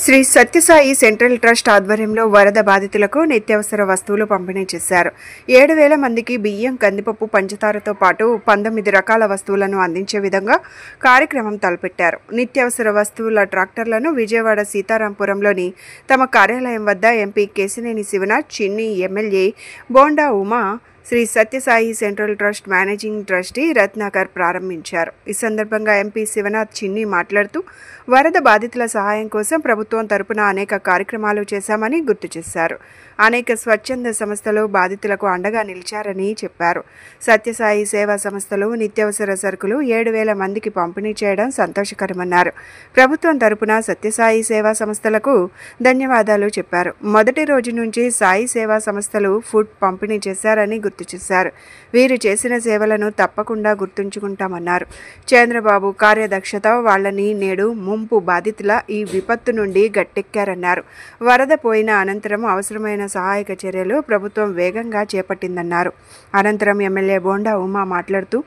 Shri Sathya Sai central trust ఆధ్వర్యంలో వరద బాధితులకు నిత్యావసర వస్తువులు పంపిణీ చేశారు. 7,000 మందికి బియ్యం, కందిపప్పు, పంచదారతో పాటు 19 రకాల వస్తువులను అందించే విధంగా కార్యక్రమం తలపెట్టారు. నిత్యావసర వస్తువుల ట్రాక్టర్లను విజయవాడ సీతారాంపురంలోని తమ కార్యాలయం వద్ద MP Kesineni Sivanath, Chinni MLA Bonda Uma, Sri Sathya Sai central trust managing trustee Ratnakar ప్రారంభించారు. ఈ సందర్భంగా ఎంపీ శివనాథ్, చిన్ని మాట్లాడుతూ వరద బాధితుల సహాయం కోసం ప్రభుత్వం తరపున అనేక కార్యక్రమాలు చేశామని గుర్తు చేశారు. అనేక స్వచ్ఛంద సంస్థలు బాధితులకు అండగా నిలిచారని చెప్పారు. సత్యసాయి సేవా సంస్థలు నిత్యావసర సరుకులు 7,000 మందికి పంపిణీ చేయడం సంతోషకరమన్నారు. ప్రభుత్వం తరపున సత్యసాయి సేవా సంస్థలకు ధన్యవాదాలు చెప్పారు. మొదటి రోజు నుంచి సాయి సేవా సంస్థలు ఫుడ్ పంపిణీ చేశారని గుర్తు చేశారు. వీరు చేసిన సేవలను తప్పకుండా గుర్తుంచుకుంటామన్నారు. చంద్రబాబు కార్యదక్షత వాళ్లని నేడు ముంపు బాధితుల ఈ విపత్తు నుండి గట్టెక్కారన్నారు. వరద పోయిన అనంతరం అవసరమైన సహాయక చర్యలు ప్రభుత్వం వేగంగా చేపట్టిందన్నారు. అనంతరం ఎమ్మెల్యే బోండా ఉమా మాట్లాడుతూ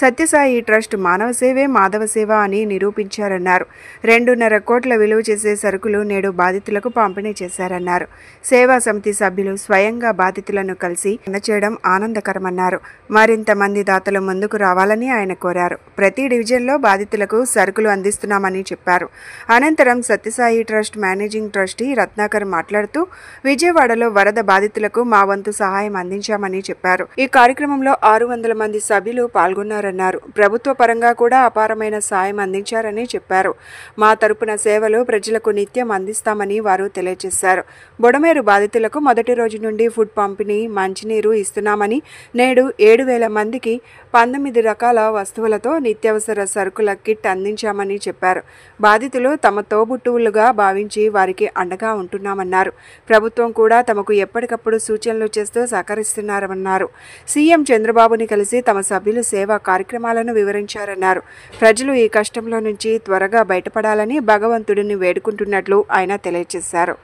సత్యసాయి ట్రస్ట్ మానవ సేవే మాధవ సేవ అని నిరూపించారన్నారు. 2.5 కోట్ల విలువ చేసే సరుకులు నేడు బాధితులకు పంపిణీ చేశారన్నారు. సేవా సమితి సభ్యులు స్వయంగా బాధితులను కలిసి అందచేయడం ఆనందకరమన్నారు. మరింత మంది దాతలు ముందుకు రావాలని ఆయన కోరారు. ప్రతి డివిజన్లో బాధితులకు సరుకులు అందిస్తున్నామని చెప్పారు. అనంతరం Sathya Sai trust managing trustee Ratnakar మాట్లాడుతూ విజయవాడలో వరద బాధితులకు మా వంతు సహాయం అందించామని చెప్పారు. ఈ కార్యక్రమంలో 600 మంది సభ్యులు పాల్గొన్నారన్నారు. ప్రభుత్వ పరంగా కూడా అపారమైన సాయం అందించారని చెప్పారు. మా తరపున సేవలు ప్రజలకు నిత్యం అందిస్తామని వారు తెలియజేశారు. బొడమేరు బాధితులకు మొదటి రోజు నుండి ఫుడ్ పంపిణీ, మంచినీరు ఇస్తున్నామని, నేడు 7,000 మందికి 19 రకాల వస్తువులతో నిత్యావసర సరుకుల కిట్ అందించామని చెప్పారు. బాధితులు తమ తోబుట్టువులుగా భావించి వారికి అండగా ఉంటున్నామన్నారు. ప్రభుత్వం కూడా తమకు ఎప్పటికప్పుడు సూచనలు చేస్తూ సహకరిస్తున్నారన్నారు. సీఎం చంద్రబాబుని కలిసి తమ సభ్యులు సేవా కార్యక్రమాలను వివరించారన్నారు. ప్రజలు ఈ కష్టంలో నుంచి త్వరగా బయటపడాలని భగవంతుడిని వేడుకుంటున్నట్లు ఆయన తెలియజేశారు.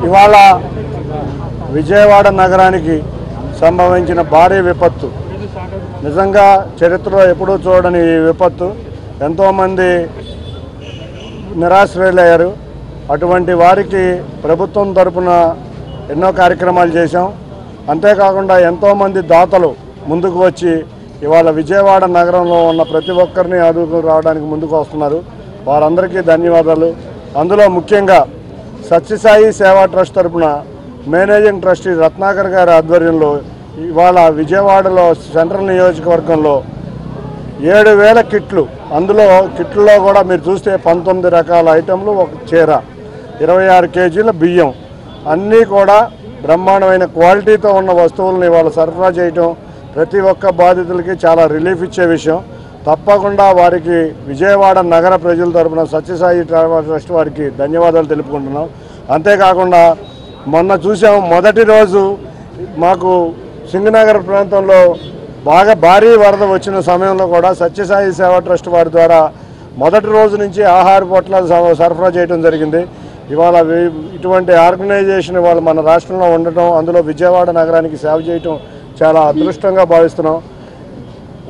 ఇవాళ విజయవాడ నగరానికి సంభవించిన భారీ విపత్తు నిజంగా చరిత్రలో ఎప్పుడూ చూడని ఈ విపత్తు ఎంతోమంది నిరాశ్రయులయ్యారు. అటువంటి వారికి ప్రభుత్వం తరపున ఎన్నో కార్యక్రమాలు చేశాం. అంతేకాకుండా ఎంతోమంది దాతలు ముందుకు వచ్చి ఇవాళ విజయవాడ నగరంలో ఉన్న ప్రతి ఒక్కరిని ఆదుకు రావడానికి ముందుకు వస్తున్నారు. వారందరికీ ధన్యవాదాలు. అందులో ముఖ్యంగా సత్యసాయి సేవా ట్రస్ట్ తరపున మేనేజింగ్ ట్రస్టీ రత్నాకర్ గారి ఆధ్వర్యంలో ఇవాళ విజయవాడలో సెంట్రల్ నియోజకవర్గంలో 7,000 కిట్లు, అందులో కిట్లలో కూడా మీరు చూస్తే 19 రకాల ఐటెంలు, ఒక చీర, 26 కేజీల బియ్యం, అన్నీ కూడా బ్రహ్మాండమైన క్వాలిటీతో ఉన్న వస్తువులను ఇవాళ సరఫరా చేయటం ప్రతి ఒక్క బాధితులకి చాలా రిలీఫ్ ఇచ్చే విషయం. తప్పకుండా వారికి విజయవాడ నగర ప్రజల తరపున సత్యసాయి ట్రస్ట్ వారికి ధన్యవాదాలు తెలుపుకుంటున్నాం. అంతేకాకుండా మొన్న చూసాం, మొదటి రోజు మాకు సింగనగర్ ప్రాంతంలో బాగా భారీ వరద వచ్చిన సమయంలో కూడా సత్యసాయి సేవా ట్రస్ట్ వారి ద్వారా మొదటి రోజు నుంచి ఆహార పొట్లాలు సరఫరా చేయడం జరిగింది. ఇవాళ ఇటువంటి ఆర్గనైజేషన్ ఇవాళ మన రాష్ట్రంలో ఉండటం, అందులో విజయవాడ నగరానికి సేవ చేయటం చాలా అదృష్టంగా భావిస్తున్నాం.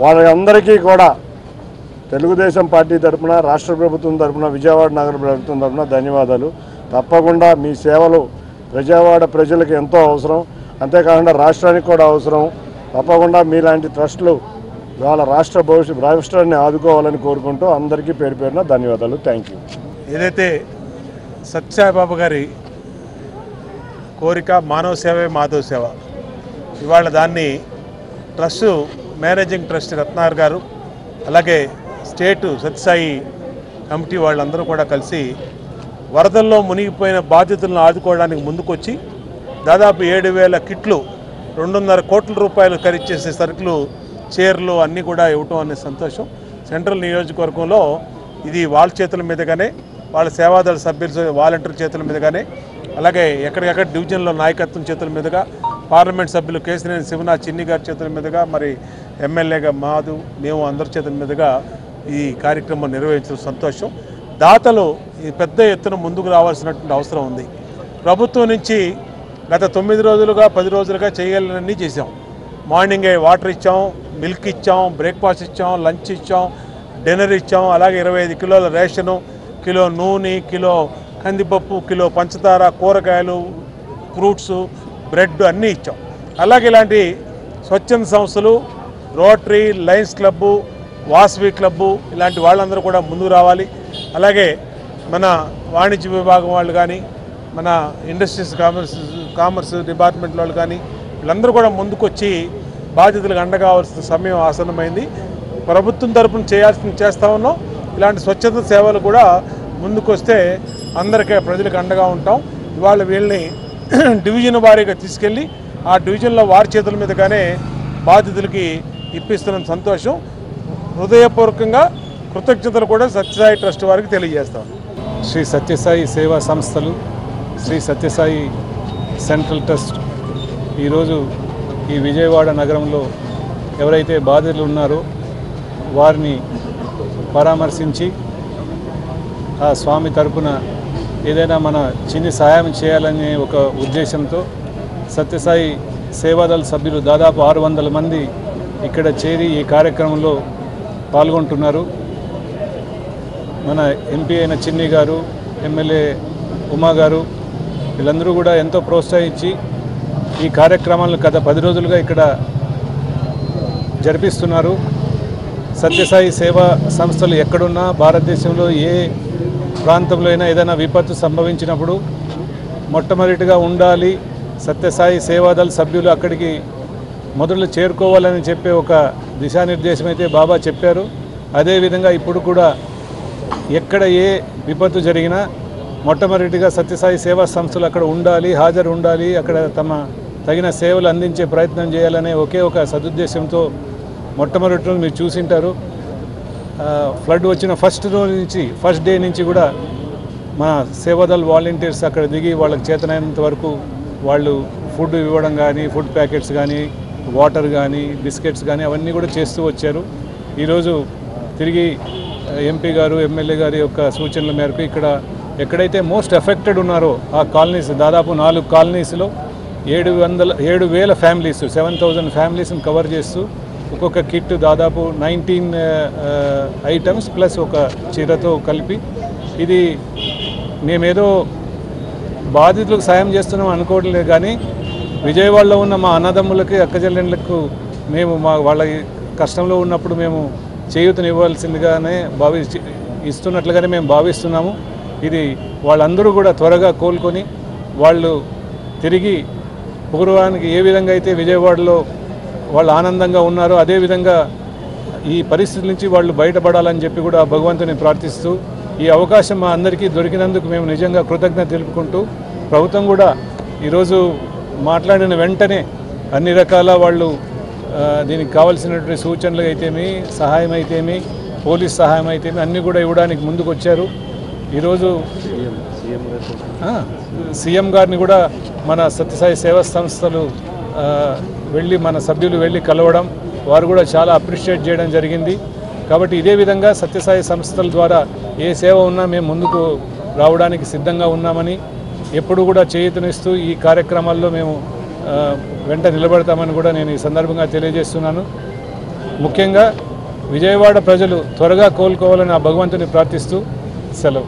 వాళ్ళందరికీ కూడా తెలుగుదేశం పార్టీ తరఫున, రాష్ట్ర ప్రభుత్వం తరఫున, విజయవాడ నగర ప్రభుత్వం తరఫున ధన్యవాదాలు. తప్పకుండా మీ సేవలు విజయవాడ ప్రజలకు ఎంతో అవసరం, అంతేకాకుండా రాష్ట్రానికి కూడా అవసరం. తప్పకుండా మీలాంటి ట్రస్టులు ఇవాళ రాష్ట్రాన్ని ఆదుకోవాలని కోరుకుంటూ అందరికీ పేరు పేరున ధన్యవాదాలు. Thank you. ఏదైతే సత్యసాయిబాబా గారి కోరిక మానవ సేవే మాధవ సేవ, ఇవాళ దాన్ని ట్రస్టు మేనేజింగ్ ట్రస్టీ రత్నాకర్ గారు, అలాగే స్టేటు సత్యసాయి కమిటీ వాళ్ళందరూ కూడా కలిసి వరదల్లో మునిగిపోయిన బాధితులను ఆదుకోవడానికి ముందుకొచ్చి దాదాపు 7,000 కిట్లు, 2.5 కోట్ల రూపాయలు ఖరీదు చేసే సరుకులు, చీరలు అన్నీ కూడా ఇవ్వటం అనే సంతోషం. సెంట్రల్ నియోజకవర్గంలో ఇది వాళ్ళ చేతుల మీదుగానే, వాళ్ళ సేవాదళ సభ్యుల వాలంటీర్ చేతుల మీదుగానే, అలాగే ఎక్కడికెక్కడ డివిజన్లో నాయకత్వం చేతుల మీదుగా, పార్లమెంట్ సభ్యులు కేసినేని శివనాథ్ చిన్ని గారి చేతుల మీదుగా, మరి ఎమ్మెల్యేగా మాధు, మేము అందరి చేతుల మీదుగా ఈ కార్యక్రమం నిర్వహించడం సంతోషం. దాతలు ఈ పెద్ద ఎత్తున ముందుకు రావాల్సినటువంటి అవసరం ఉంది. ప్రభుత్వం నుంచి గత 9 రోజులుగా 10 రోజులుగా చేయాలన్నీ చేసాం. మార్నింగే వాటర్ ఇచ్చాం, మిల్క్ ఇచ్చాం, బ్రేక్ఫాస్ట్ ఇచ్చాం, లంచ్ ఇచ్చాం, డిన్నర్ ఇచ్చాం, అలాగే 25 కిలోల రేషను, కిలో నూనె, కిలో కందిపప్పు, కిలో పంచదార, కూరగాయలు, ఫ్రూట్స్, బ్రెడ్ అన్నీ ఇచ్చాం. అలాగే ఇలాంటి స్వచ్ఛంద సంస్థలు, rotary, Lions club, Vasavi club, ఇలాంటి వాళ్ళందరూ కూడా ముందుకు రావాలి. అలాగే మన వాణిజ్య విభాగం వాళ్ళు కానీ, మన ఇండస్ట్రీస్ కామర్స్ డిపార్ట్మెంట్ వాళ్ళు కానీ, వీళ్ళందరూ కూడా ముందుకొచ్చి బాధితులకు అండగా కావాల్సిన సమయం ఆసన్నమైంది. ప్రభుత్వం తరపున చేస్తూ ఉన్నాం. ఇలాంటి స్వచ్ఛత సేవలు కూడా ముందుకొస్తే అందరికీ ప్రజలకు అండగా ఉంటాం. ఇవాళ వీళ్ళని డివిజన్ వారీగా తీసుకెళ్ళి ఆ డివిజన్లో వారి చేతుల మీదుగానే బాధితులకి ఇప్పిస్తున్న సంతోషం. హృదయపూర్వకంగా కృతజ్ఞతలు కూడా సత్యసాయి ట్రస్ట్ వారికి తెలియజేస్తాం. శ్రీ సత్యసాయి సేవా సంస్థలు, శ్రీ సత్యసాయి సెంట్రల్ ట్రస్ట్ ఈరోజు ఈ విజయవాడ నగరంలో ఎవరైతే బాధితులు ఉన్నారో వారిని పరామర్శించి ఆ స్వామి తరపున ఏదైనా మన చిన్ని సహాయం చేయాలనే ఒక ఉద్దేశంతో సత్యసాయి సేవాదళ సభ్యులు దాదాపు 600 మంది ఇక్కడ చేరి ఈ కార్యక్రమంలో పాల్గొంటున్నారు. మన ఎంపీ అయిన చిన్ని గారు, ఎమ్మెల్యే ఉమా గారు, వీళ్ళందరూ కూడా ఎంతో ప్రోత్సహించి ఈ కార్యక్రమాలను గత 10 రోజులుగా ఇక్కడ జరిపిస్తున్నారు. సత్యసాయి సేవా సంస్థలు ఎక్కడున్నా భారతదేశంలో ఏ ప్రాంతంలో అయినా ఏదైనా విపత్తు సంభవించినప్పుడు మొట్టమొదటిగా ఉండాలి సత్యసాయి సేవాదళ సభ్యులు అక్కడికి మొదలు చేరుకోవాలని చెప్పే ఒక దిశానిర్దేశం అయితే బాబా చెప్పారు. అదేవిధంగా ఇప్పుడు కూడా ఎక్కడ ఏ విపత్తు జరిగినా మొట్టమొదటిగా సత్యసాయి సేవా సంస్థలు అక్కడ ఉండాలి, హాజరు ఉండాలి, అక్కడ తమ తగిన సేవలు అందించే ప్రయత్నం చేయాలనే ఒకే ఒక సదుద్దేశంతో మొట్టమొదటి రోజు మీరు చూసింటారు. ఫ్లడ్ వచ్చిన ఫస్ట్ డే నుంచి కూడా మన సేవాదళ వాలంటీర్స్ అక్కడ దిగి వాళ్ళకి చేతనైనంత వరకు వాళ్ళు ఫుడ్ ఇవ్వడం కానీ, ఫుడ్ ప్యాకెట్స్ కానీ, వాటర్ కానీ, బిస్కెట్స్ కానీ అవన్నీ కూడా చేస్తూ వచ్చారు. ఈరోజు తిరిగి ఎంపీ గారు, ఎమ్మెల్యే గారి యొక్క సూచనల మేరకు ఇక్కడ ఎక్కడైతే మోస్ట్ ఎఫెక్టెడ్ ఉన్నారో ఆ కాలనీస్ దాదాపు 4 కాలనీస్లో 7,000 ఫ్యామిలీస్ 7,000 ఫ్యామిలీస్ని కవర్ చేస్తూ ఒక్కొక్క కిట్ దాదాపు 19 ఐటమ్స్ ప్లస్ ఒక చీరతో కలిపి ఇది మేమేదో బాధితులకు సాయం చేస్తున్నాం అనుకోవడం లేదు, కానీ విజయవాడలో ఉన్న మా అన్నదమ్ములకి అక్కచెల్లెళ్ళకు మేము వాళ్ళ కష్టంలో ఉన్నప్పుడు మేము చేయూతనివ్వాల్సిందిగానే ఇస్తున్నట్లుగానే మేము భావిస్తున్నాము. ఇది వాళ్ళందరూ కూడా త్వరగా కోలుకొని వాళ్ళు తిరిగి పూర్వానికి ఏ విధంగా అయితే విజయవాడలో వాళ్ళు ఆనందంగా ఉన్నారో అదేవిధంగా ఈ పరిస్థితి నుంచి వాళ్ళు బయటపడాలని చెప్పి కూడా భగవంతుని ప్రార్థిస్తూ ఈ అవకాశం మా అందరికీ దొరికినందుకు మేము నిజంగా కృతజ్ఞత తెలుపుకుంటూ ప్రభుత్వం కూడా ఈరోజు మాట్లాడిన వెంటనే అన్ని రకాల వాళ్ళు దీనికి కావాల్సినటువంటి సూచనలు అయితేమి సహాయం అయితేమి పోలీస్ సహాయం అయితేమి అన్నీ కూడా ఇవ్వడానికి ముందుకు వచ్చారు. ఈరోజు సీఎం గారిని కూడా మన సత్యసాయి సేవా సంస్థలు వెళ్ళి మన సభ్యులు వెళ్ళి కలవడం వారు కూడా చాలా అప్రిషియేట్ చేయడం జరిగింది. కాబట్టి ఇదే విధంగా సత్యసాయి సంస్థల ద్వారా ఏ సేవ ఉన్నా మేము ముందుకు రావడానికి సిద్ధంగా ఉన్నామని ఎప్పుడు కూడా చేయూతనిస్తూ ఈ కార్యక్రమాల్లో మేము వెంట నిలబడతామని కూడా నేను ఈ సందర్భంగా తెలియజేస్తున్నాను. ముఖ్యంగా విజయవాడ ప్రజలు త్వరగా కోలుకోవాలని ఆ భగవంతుని ప్రార్థిస్తూ సెలవు.